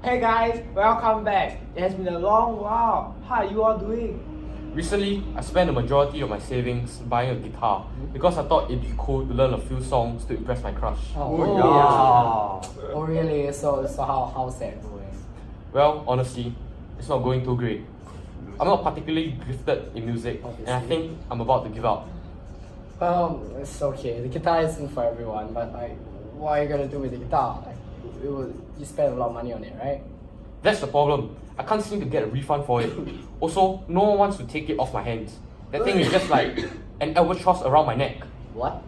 Hey guys, welcome back. It has been a long while. How are you all doing? Recently, I spent the majority of my savings buying a guitar because I thought it'd be cool to learn a few songs to impress my crush. Oh, really? So how's that going? Well, honestly, it's not going too great. I'm not particularly gifted in music, and I think I'm about to give up. Well, it's okay. The guitar isn't for everyone, but what are you gonna do with the guitar? You spend a lot of money on it, right? That's the problem. I can't seem to get a refund for it. Also, no one wants to take it off my hands. That thing is just like an albatross around my neck. What?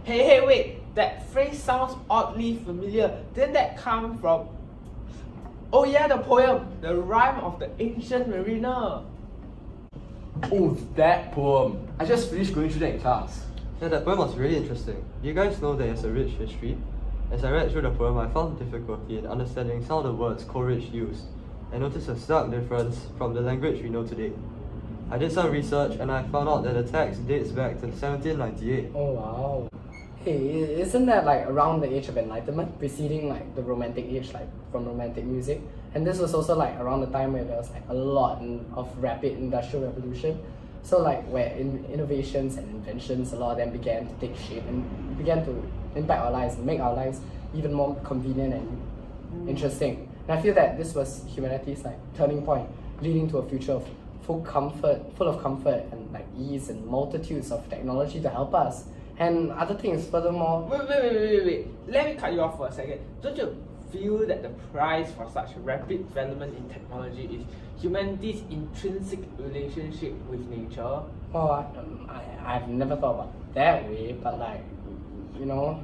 Hey, wait. That phrase sounds oddly familiar. Didn't that come from... Oh yeah, the poem, The Rime of the Ancient Mariner. Oh, that poem. I just finished going through that in class. Yeah, that poem was really interesting. You guys know that it has a rich history. As I read through the poem, I found difficulty in understanding some of the words Coleridge used, and noticed a stark difference from the language we know today. I did some research and I found out that the text dates back to 1798. Oh wow. Hey, isn't that like around the age of enlightenment, preceding like the romantic age, like from romantic music? And this was also like around the time where there was like a lot of rapid industrial revolution. So like where innovations and inventions, a lot of them began to take shape and began to impact our lives and make our lives even more convenient and interesting. And I feel that this was humanity's like turning point, leading to a future of full of comfort and like ease and multitudes of technology to help us. And other things, furthermore. Wait. Let me cut you off for a second. Don't you feel that the price for such rapid development in technology is humanity's intrinsic relationship with nature? Oh, I've never thought about it that way, but like, you know.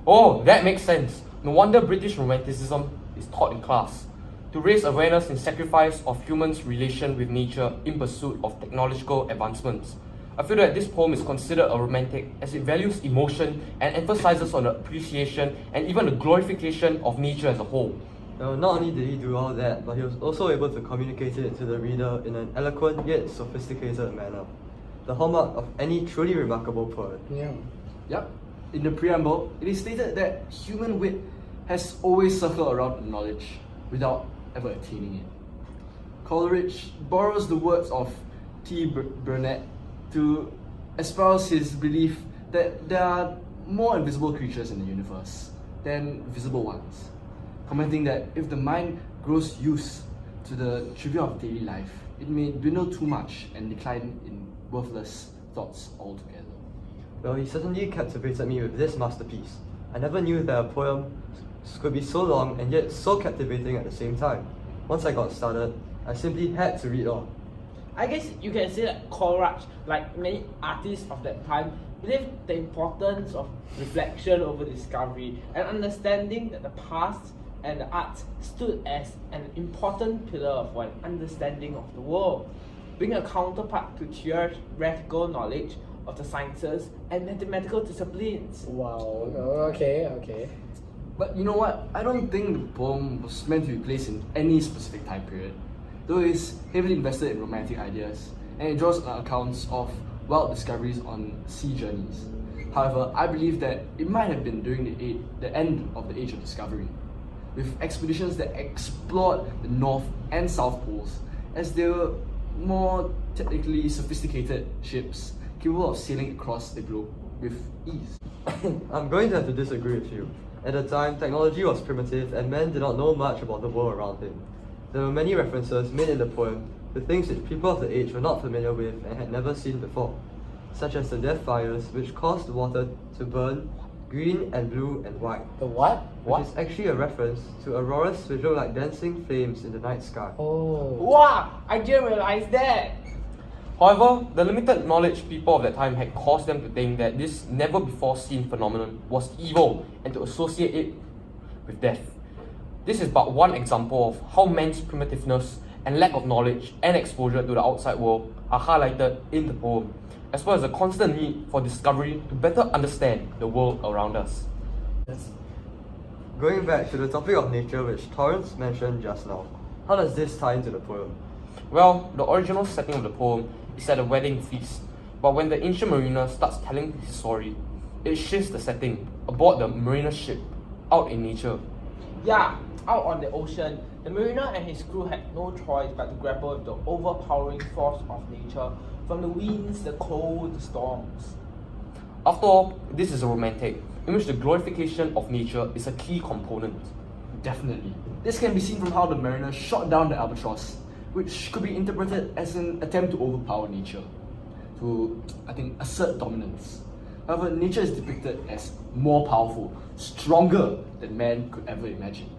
Oh, that makes sense. No wonder British Romanticism is taught in class. To raise awareness in sacrifice of humans' relation with nature in pursuit of technological advancements. I feel that this poem is considered a romantic as it values emotion and emphasizes on the appreciation and even the glorification of nature as a whole. Not only did he do all that, but he was also able to communicate it to the reader in an eloquent yet sophisticated manner. The hallmark of any truly remarkable poet. Yeah. Yep. In the preamble, it is stated that human wit has always circled around knowledge without ever attaining it. Coleridge borrows the words of T. Burnett to espouse his belief that there are more invisible creatures in the universe than visible ones, commenting that if the mind grows used to the trivial of daily life, it may dwindle too much and decline in worthless thoughts altogether. Well, he certainly captivated me with this masterpiece. I never knew that a poem could be so long and yet so captivating at the same time. Once I got started, I simply had to read on. I guess you can say that Coleridge, like many artists of that time, believed the importance of reflection over discovery and understanding that the past and the arts stood as an important pillar for an understanding of the world, being a counterpart to theoretical knowledge of the sciences and mathematical disciplines. Wow. Okay. But you know what? I don't think the poem was meant to be placed in any specific time period, though it is heavily invested in romantic ideas, and it draws on accounts of wild discoveries on sea journeys. However, I believe that it might have been during the end of the Age of Discovery, with expeditions that explored the North and South Poles, as they were more technically sophisticated ships capable of sailing across the globe with ease. I'm going to have to disagree with you. At the time, technology was primitive and men did not know much about the world around him. There were many references made in the poem to things which people of the age were not familiar with and had never seen before, such as the death fires which caused the water to burn green and blue and white. The what? Which is actually a reference to auroras which look like dancing flames in the night sky. Oh. Wow, I didn't realize that. However, the limited knowledge people of that time had caused them to think that this never before seen phenomenon was evil and to associate it with death. This is but one example of how man's primitiveness and lack of knowledge and exposure to the outside world are highlighted in the poem, as well as a constant need for discovery to better understand the world around us. Going back to the topic of nature which Torrance mentioned just now, how does this tie into the poem? Well, the original setting of the poem is at a wedding feast, but when the ancient mariner starts telling his story, it shifts the setting aboard the mariner's ship out in nature. Yeah, Out on the ocean, the mariner and his crew had no choice but to grapple with the overpowering force of nature, from the winds, the cold, the storms. After all, this is a romantic, in which the glorification of nature is a key component. Definitely. This can be seen from how the mariner shot down the albatross, which could be interpreted as an attempt to overpower nature, to, I think, assert dominance. However, nature is depicted as more powerful, stronger than man could ever imagine.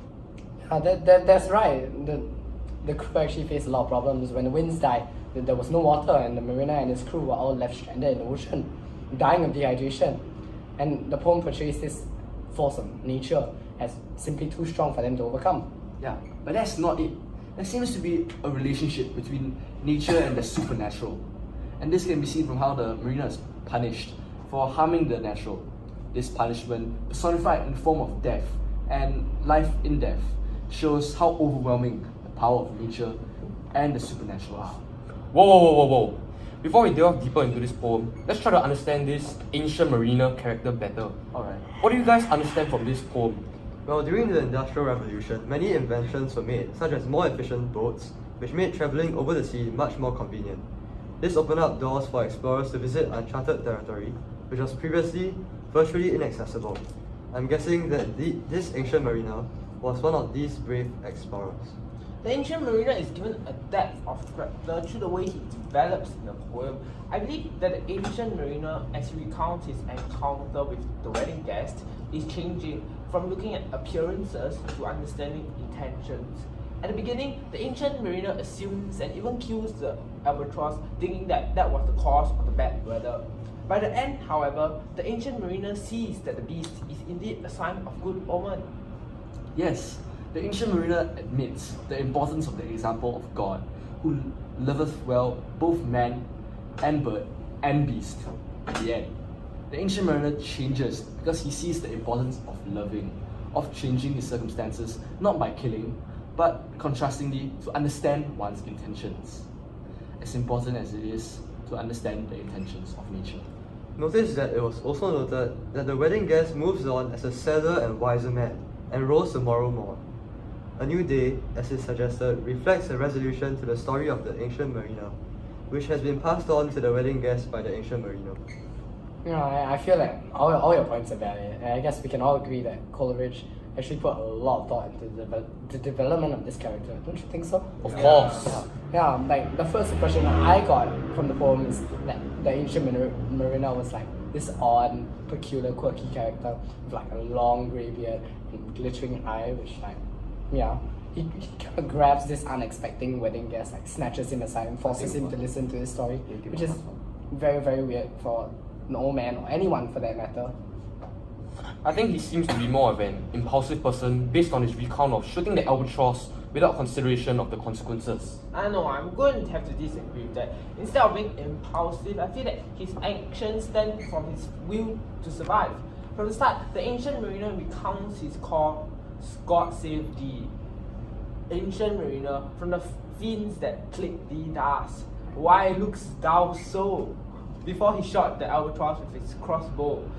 That's right. The crew actually faced a lot of problems. When the winds died, there was no water, and the mariner and his crew were all left stranded in the ocean, dying of dehydration. And the poem portrays this force of nature as simply too strong for them to overcome. Yeah, but that's not it. There seems to be a relationship between nature and the supernatural. And this can be seen from how the mariner is punished for harming the natural. This punishment, personified in the form of death and life in death, shows how overwhelming the power of nature and the supernatural are. Whoa. Before we delve deeper into this poem, let's try to understand this ancient mariner character better. Alright. What do you guys understand from this poem? Well, during the Industrial Revolution, many inventions were made, such as more efficient boats, which made travelling over the sea much more convenient. This opened up doors for explorers to visit uncharted territory, which was previously virtually inaccessible. I'm guessing that this ancient mariner was one of these brave explorers. The ancient mariner is given a depth of character through the way he develops in the poem. I believe that the ancient mariner, as he recounts his encounter with the wedding guest, is changing from looking at appearances to understanding intentions. At the beginning, the ancient mariner assumes and even kills the albatross, thinking that that was the cause of the bad weather. By the end, however, the ancient mariner sees that the beast is indeed a sign of good omen. Yes, the ancient mariner admits the importance of the example of God, who loveth well both man and bird and beast. In the end, the ancient mariner changes because he sees the importance of loving, of changing his circumstances, not by killing, but contrastingly to understand one's intentions. As important as it is to understand the intentions of nature. Notice that it was also noted that the wedding guest moves on as a sadder and wiser man, and rose the moral morn. A new day, as is suggested, reflects a resolution to the story of the ancient mariner, which has been passed on to the wedding guest by the ancient mariner. You know, I feel like all your points are valid, and I guess we can all agree that Coleridge actually put a lot of thought into the development of this character. Don't you think so? Of course. Yeah, like the first impression I got from the poem is that the ancient mariner was like this odd, peculiar, quirky character with like a long grey beard and glittering eye, which like, yeah, he kind of grabs this unexpected wedding guest, like snatches him aside and forces him to listen to his story, which is very, very weird for an old man or anyone for that matter. I think he seems to be more of an impulsive person based on his recount of shooting the albatross without consideration of the consequences. I know, I'm going to have to disagree with that. Instead of being impulsive, I feel that his actions stem from his will to survive. From the start, the ancient mariner recounts his call, God save thee. Ancient mariner, from the fiends that plague thee thus, why look'st thou so? Before he shot the albatross with his crossbow.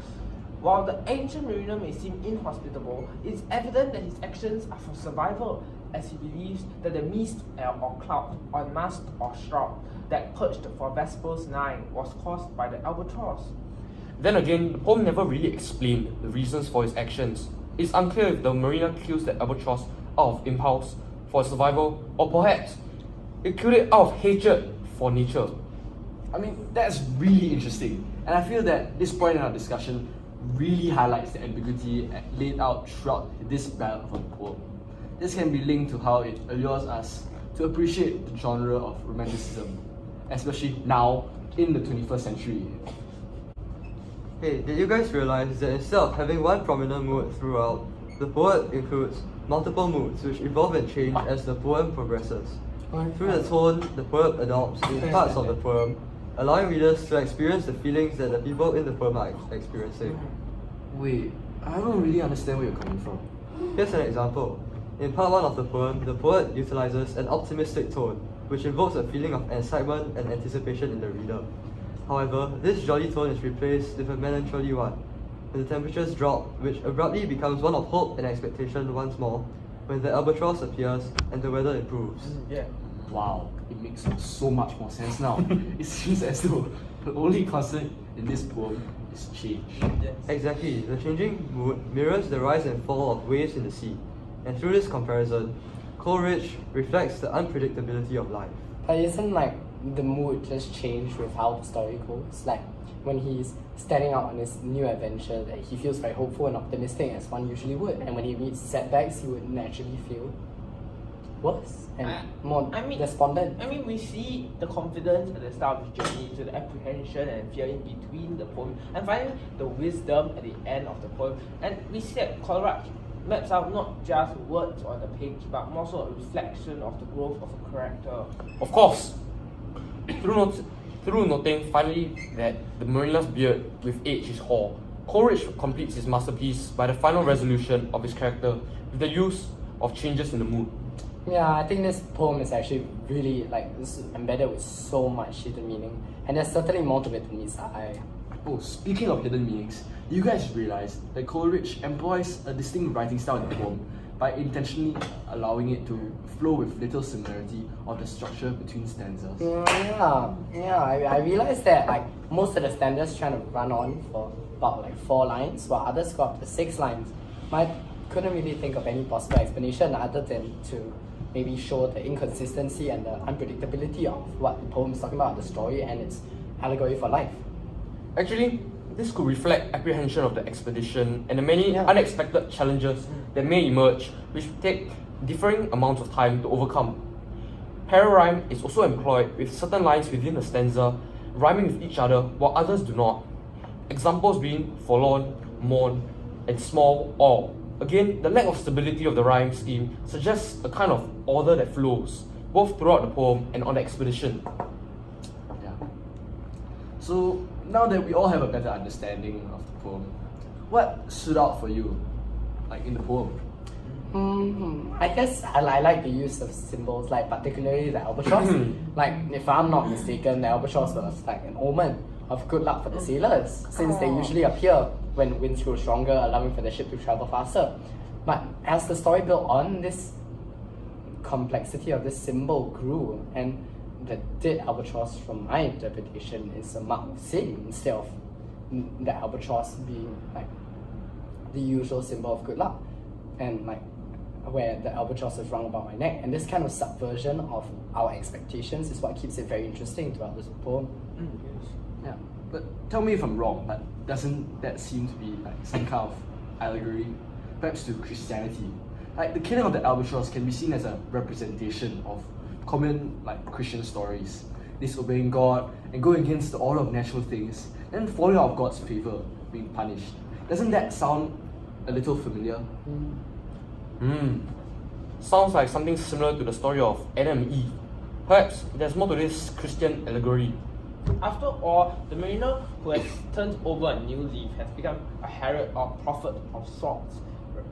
While the ancient mariner may seem inhospitable, it's evident that his actions are for survival, as he believes that the mist or cloud on mast or shroud that perched for Vespers 9 was caused by the albatross. Then again, the poem never really explained the reasons for his actions. It's unclear if the mariner kills the albatross out of impulse for survival, or perhaps it killed it out of hatred for nature. I mean, that's really interesting. And I feel that this point in our discussion really highlights the ambiguity laid out throughout this ballad of a poem. This can be linked to how it allures us to appreciate the genre of romanticism, especially now in the 21st century. Hey, did you guys realize that instead of having one prominent mood throughout, the poet includes multiple moods which evolve and change as the poem progresses? Through the tone the poet adopts in parts of the poem, allowing readers to experience the feelings that the people in the poem are experiencing. Wait, I don't really understand where you're coming from. Here's an example. In part 1 of the poem, the poet utilizes an optimistic tone, which invokes a feeling of excitement and anticipation in the reader. However, this jolly tone is replaced with a melancholy one. When the temperatures drop, which abruptly becomes one of hope and expectation once more, when the albatross appears and the weather improves. Yeah. Wow, it makes so much more sense now. It seems as though the only constant in this poem is change. Yes. Exactly, the changing mood mirrors the rise and fall of waves in the sea, and through this comparison, Coleridge reflects the unpredictability of life. But isn't like the mood just change with how the story goes? Like when he's setting out on his new adventure, that he feels very hopeful and optimistic as one usually would, and when he meets setbacks, he would naturally feel worse and more despondent. I mean, we see the confidence at the start of his journey to the apprehension and fear in between the poem, and finally the wisdom at the end of the poem. And we see that Coleridge maps out not just words on the page, but more so a reflection of the growth of a character. Of course, through noting finally that the mariner's beard with age is hoar, Coleridge completes his masterpiece by the final resolution of his character with the use of changes in the mood. Yeah, I think this poem is actually really embedded with so much hidden meaning, and there's certainly more to it than meets the eye. Oh, speaking of hidden meanings, you guys realize that Coleridge employs a distinct writing style in the poem by intentionally allowing it to flow with little similarity of the structure between stanzas. I realized that like most of the stanzas trying to run on for about like 4 lines, while others got up to 6 lines. I couldn't really think of any possible explanation other than to maybe show the inconsistency and the unpredictability of what the poem is talking about, the story and its allegory for life. Actually, this could reflect apprehension of the expedition and the many unexpected challenges that may emerge, which take differing amounts of time to overcome. Para-rhyme is also employed with certain lines within the stanza rhyming with each other while others do not. Examples being forlorn, mourn, and small, all. Again, the lack of stability of the rhyme scheme suggests a kind of order that flows, both throughout the poem and on the expedition. Yeah. So now that we all have a better understanding of the poem, what stood out for you, like in the poem? I guess I like the use of symbols, like particularly the albatross. Like, if I'm not mistaken, the albatross was like an omen of good luck for the sailors, since they usually appear when winds grow stronger, allowing for the ship to travel faster. But as the story built on, this complexity of this symbol grew, and the dead albatross, from my interpretation, is a mark of sin instead of the albatross being like the usual symbol of good luck, and like where the albatross is rung about my neck. And this kind of subversion of our expectations is what keeps it very interesting throughout this poem. Yeah. But tell me if I'm wrong, but doesn't that seem to be like some kind of allegory, perhaps to Christianity? Like the killing of the albatross can be seen as a representation of common like Christian stories, disobeying God and going against the order of natural things, then falling out of God's favor, being punished. Doesn't that sound a little familiar? Sounds like something similar to the story of Adam and Eve. Perhaps there's more to this Christian allegory. After all, the mariner who has turned over a new leaf has become a herald or prophet of sorts,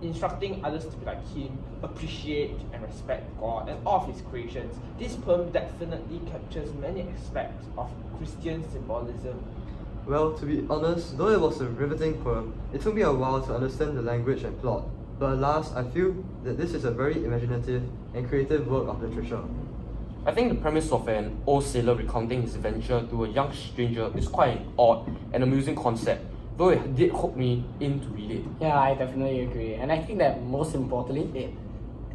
instructing others to be like him, appreciate and respect God and all of his creations. This poem definitely captures many aspects of Christian symbolism. Well, to be honest, though it was a riveting poem, it took me a while to understand the language and plot. But alas, I feel that this is a very imaginative and creative work of literature. I think the premise of an old sailor recounting his adventure to a young stranger is quite an odd and amusing concept, though it did hook me in to read it. Yeah, I definitely agree. And I think that most importantly, it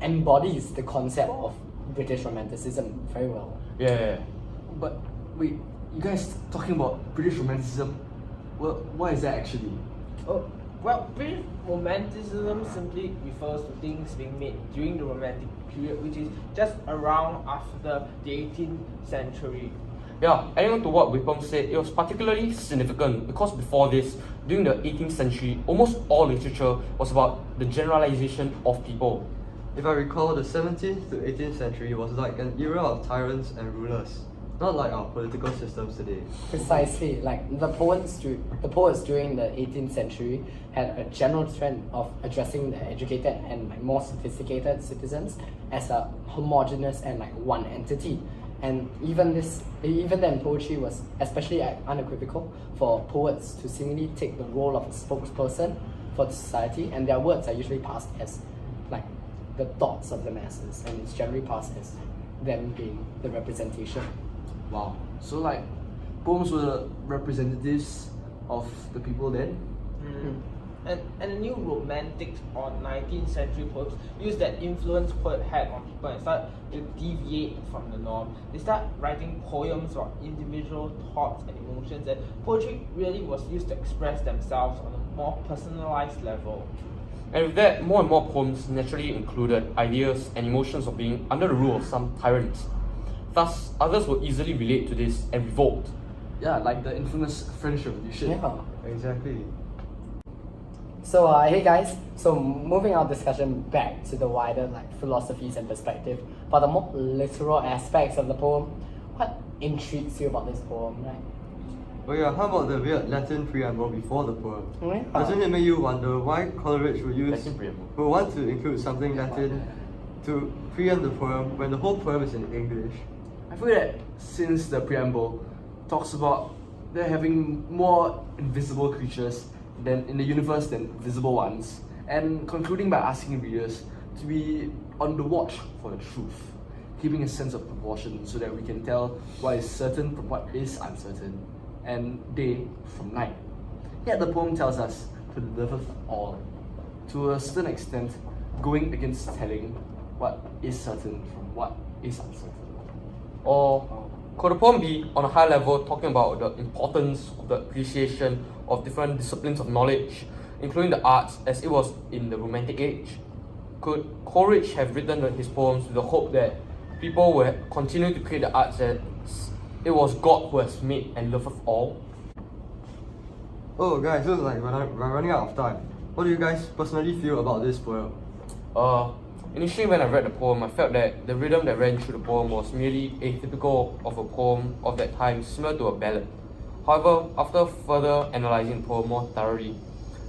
embodies the concept of British Romanticism very well. Yeah. But wait, you guys talking about British Romanticism? Well, what is that actually? Oh, well, British Romanticism simply refers to things being made during the Romantic period, which is just around after the 18th century. Yeah, adding on to what Wipom said, it was particularly significant because before this, during the 18th century, almost all literature was about the generalization of people. If I recall, the 17th to 18th century was like an era of tyrants and rulers, not like our political systems today. Precisely, like the poets during the 18th century had a general trend of addressing the educated and like more sophisticated citizens as a homogeneous and like one entity. And even then, poetry was especially unequivocal for poets to seemingly take the role of a spokesperson for the society, and their words are usually passed as like the thoughts of the masses, and it's generally passed as them being the representation. Wow. So like, poems were representatives of the people then? And the new romantics or 19th century poets use that influence poet had on people and start to deviate from the norm. They start writing poems about individual thoughts and emotions, and poetry really was used to express themselves on a more personalized level. And with that, more and more poems naturally included ideas and emotions of being under the rule of some tyrants. Thus, others would easily relate to this and revolt. Yeah, like the infamous French Revolution. Yeah. Exactly. So hey guys, so moving our discussion back to the wider philosophies and perspective, for the more literal aspects of the poem, what intrigues you about this poem, right? Oh yeah, how about the weird Latin preamble before the poem? Yeah. Doesn't it make you wonder why Coleridge Latin preamble. would want to include something Latin to preempt the poem when the whole poem is in English? I feel that since the preamble talks about there having more invisible creatures than in the universe than visible ones, and concluding by asking readers to be on the watch for the truth, keeping a sense of proportion so that we can tell what is certain from what is uncertain, and day from night. Yet the poem tells us to live with all, to a certain extent, going against telling what is certain from what is uncertain. Or could a poem be, on a high level, talking about the importance of the appreciation of different disciplines of knowledge, including the arts, as it was in the Romantic age? Could Coleridge have written his poems with the hope that people will continue to create the arts as it was God who has made and loveth all? Oh guys, looks like we're running out of time. What do you guys personally feel about this poem? Initially, when I read the poem, I felt that the rhythm that ran through the poem was merely atypical of a poem of that time, similar to a ballad. However, after further analysing the poem more thoroughly,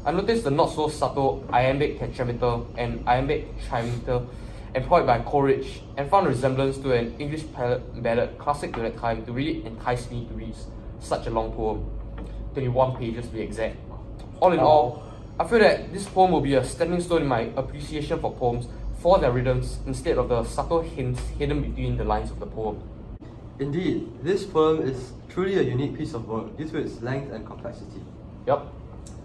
I noticed the not so subtle iambic tetrameter and iambic trimeter employed by Coleridge, and found a resemblance to an English ballad classic to that time to really entice me to read such a long poem, 21 pages to be exact. All in all, I feel that this poem will be a stepping stone in my appreciation for poems for their rhythms instead of the subtle hints hidden between the lines of the poem. Indeed, this poem is truly a unique piece of work due to its length and complexity. Yup.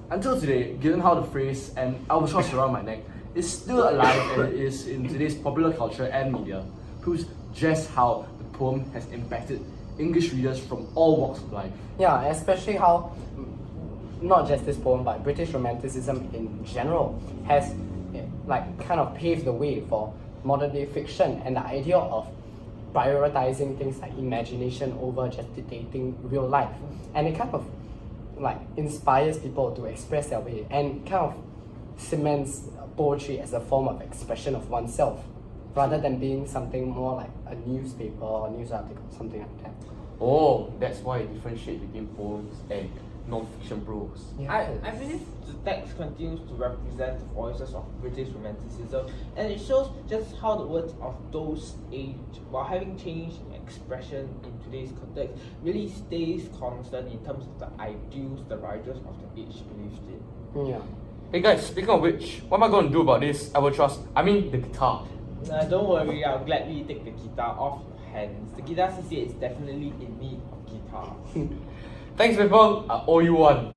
Until today, given how the phrase "an albatross around my neck" is still alive and it is in today's popular culture and media, proves just how the poem has impacted English readers from all walks of life. Yeah, especially how not just this poem but British Romanticism in general has kind of paved the way for modern day fiction and the idea of prioritizing things like imagination over just dictating real life. And it kind of inspires people to express their way and kind of cements poetry as a form of expression of oneself rather than being something more like a newspaper or news article, something like that. Oh, that's why I differentiate between poems and non-fiction prose. I believe the text continues to represent the voices of British Romanticism, and it shows just how the words of those age, while having changed in expression in today's context, really stays constant in terms of the ideals the writers of the age believed in. Yeah. Hey guys, speaking of which, what am I going to do about this albatross? I mean the guitar. Don't worry, I'll gladly take the guitar off your hands. The guitar CCA is definitely in need of guitar. Thanks people, I owe you one.